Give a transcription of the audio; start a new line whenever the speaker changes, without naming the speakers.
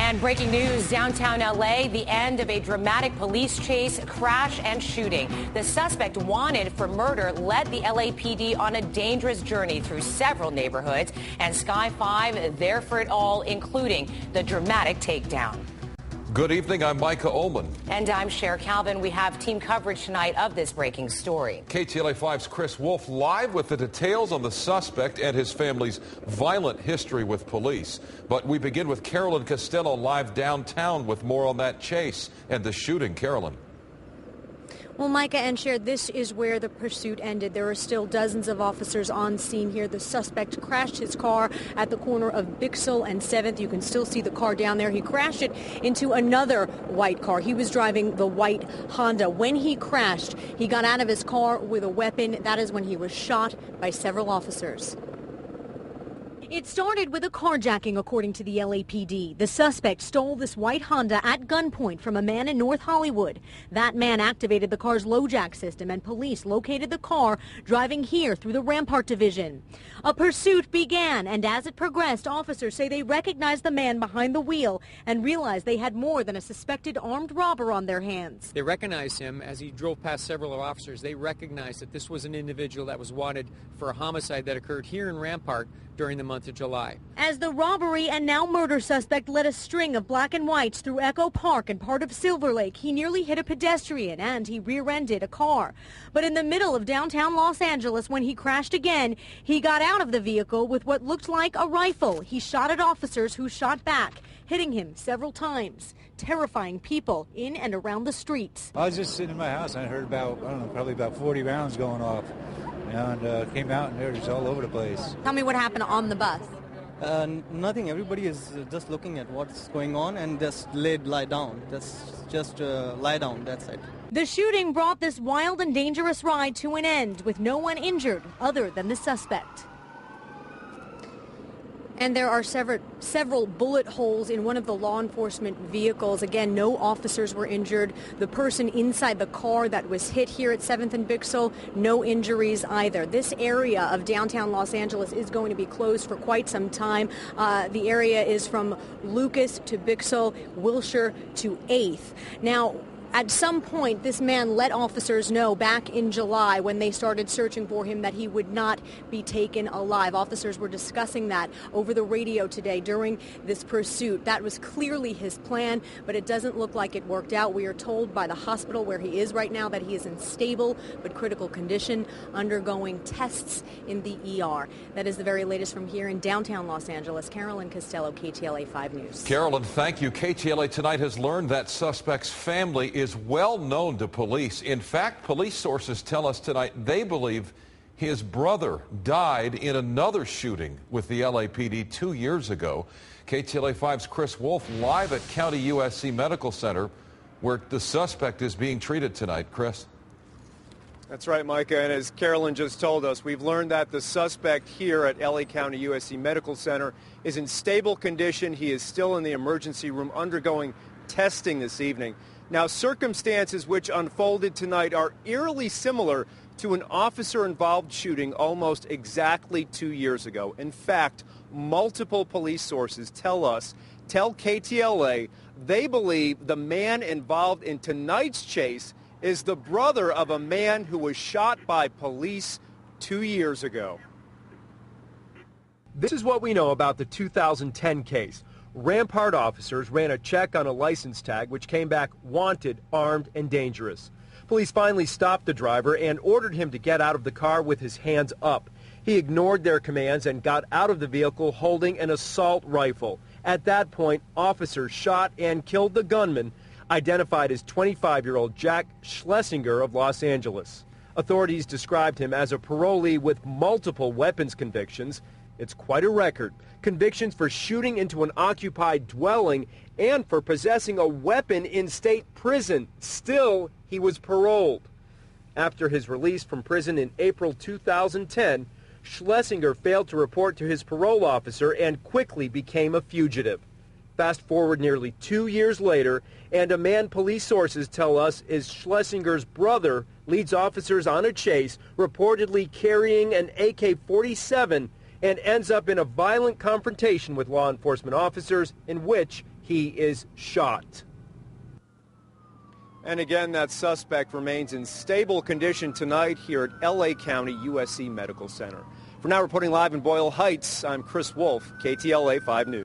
And breaking news, downtown LA, the end of a dramatic police chase, crash, and shooting. The suspect wanted for murder led the LAPD on a dangerous journey through several neighborhoods. And Sky 5 there for it all, including the dramatic takedown.
Good evening, I'm Micah Ullman.
And I'm Cher Calvin. We have team coverage tonight of this breaking story.
KTLA 5's Chris Wolf live with the details on the suspect and his family's violent history with police. But we begin with Carolyn Costello live downtown with more on that chase and the shooting. Carolyn.
Well, Micah and Cher, this is where the pursuit ended. There are still dozens of officers on scene here. The suspect crashed his car at the corner of Bixel and 7th. You can still see the car down there. He crashed it into another white car. He was driving the white Honda. When he crashed, he got out of his car with a weapon. That is when he was shot by several officers. It started with a carjacking, according to the LAPD. The suspect stole this white Honda at gunpoint from a man in North Hollywood. That man activated the car's low-jack system, and police located the car driving here through the Rampart Division. A pursuit began, and as it progressed, officers say they recognized the man behind the wheel and realized they had more than a suspected armed robber on their hands.
They recognized him as he drove past several officers. They recognized that this was an individual that was wanted for a homicide that occurred here in Rampart during the month of July. As
the robbery and now murder suspect led a string of black and whites through Echo Park and part of Silver Lake, he nearly hit a pedestrian and he rear-ended a car. But in the middle of downtown Los Angeles, when he crashed again, he got out of the vehicle with what looked like a rifle. He shot at officers who shot back, hitting him several times, terrifying people in and around the streets.
I was just sitting in my house and I heard about, I don't know, probably about 40 rounds going off. And came out and they're just all over the place.
Tell me what happened on the bus.
Nothing. Everybody is just looking at what's going on and just lie down. Just lie down. That's it.
The shooting brought this wild and dangerous ride to an end with no one injured other than the suspect. And there are several bullet holes in one of the law enforcement vehicles. Again, no officers were injured. The person inside the car that was hit here at 7th and Bixel, no injuries either. This area of downtown Los Angeles is going to be closed for quite some time. The area is from Lucas to Bixel, Wilshire to 8th. Now, at some point, this man let officers know back in July when they started searching for him that he would not be taken alive. Officers were discussing that over the radio today during this pursuit. That was clearly his plan, but it doesn't look like it worked out. We are told by the hospital where he is right now that he is in stable but critical condition, undergoing tests in the ER. That is the very latest from here in downtown Los Angeles. Carolyn Costello, KTLA 5 News.
Carolyn, thank you. KTLA tonight has learned that suspect's family is well known to police. In fact, police sources tell us tonight they believe his brother died in another shooting with the LAPD 2 years ago. KTLA 5's Chris Wolf live at County USC Medical Center where the suspect is being treated tonight. Chris.
That's right, Micah, and as Carolyn just told us, we've learned that the suspect here at LA County USC Medical Center is in stable condition. He is still in the emergency room undergoing testing this evening. Now, circumstances which unfolded tonight are eerily similar to an officer-involved shooting almost exactly 2 years ago. In fact, multiple police sources tell KTLA they believe the man involved in tonight's chase is the brother of a man who was shot by police 2 years ago.
This is what we know about the 2010 case. Rampart officers ran a check on a license tag which came back wanted, armed, and dangerous. Police finally stopped the driver and ordered him to get out of the car with his hands up. He ignored their commands and got out of the vehicle holding an assault rifle. At that point, officers shot and killed the gunman, identified as 25-year-old Jack Schlesinger of Los Angeles. Authorities described him as a parolee with multiple weapons convictions. It's quite a record. Convictions for shooting into an occupied dwelling and for possessing a weapon in state prison. Still, he was paroled. After his release from prison in April 2010, Schlesinger failed to report to his parole officer and quickly became a fugitive. Fast forward nearly 2 years later, and a man police sources tell us is Schlesinger's brother leads officers on a chase, reportedly carrying an AK-47 and ends up in a violent confrontation with law enforcement officers in which he is shot.
And again, that suspect remains in stable condition tonight here at LA County USC Medical Center. For now, reporting live in Boyle Heights, I'm Chris Wolf, KTLA 5 News.